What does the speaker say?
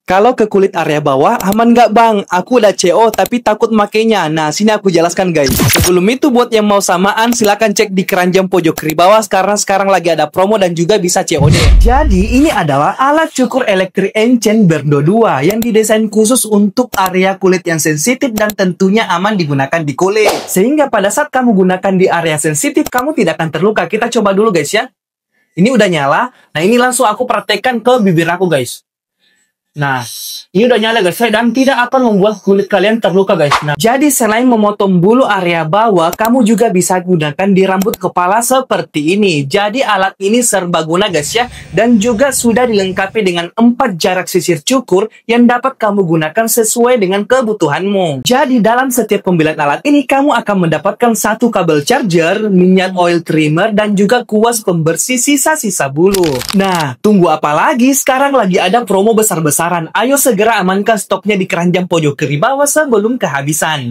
Kalau ke kulit area bawah, aman nggak bang? Aku udah CO tapi takut makainya. Nah, sini aku jelaskan guys. Sebelum itu buat yang mau samaan, silahkan cek di keranjang pojok kiri bawah karena sekarang lagi ada promo dan juga bisa COD. Jadi, ini adalah alat cukur elektrik Encen Berdo 2 yang didesain khusus untuk area kulit yang sensitif dan tentunya aman digunakan di kulit. Sehingga pada saat kamu gunakan di area sensitif, kamu tidak akan terluka. Kita coba dulu guys ya. Ini udah nyala. Nah, ini langsung aku praktekkan ke bibir aku guys. Nah, ini udah nyala guys, dan tidak akan membuat kulit kalian terluka guys. Nah, jadi selain memotong bulu area bawah, kamu juga bisa gunakan di rambut kepala seperti ini. Jadi alat ini serbaguna guys ya, dan juga sudah dilengkapi dengan 4 jarak sisir cukur yang dapat kamu gunakan sesuai dengan kebutuhanmu. Jadi dalam setiap pembelian alat ini, kamu akan mendapatkan 1 kabel charger, minyak oil trimmer, dan juga kuas pembersih sisa-sisa bulu. Nah, tunggu apa lagi? Sekarang lagi ada promo besar-besaran. Ayo segera amankan stoknya di keranjang pojok kiri bawah sebelum kehabisan.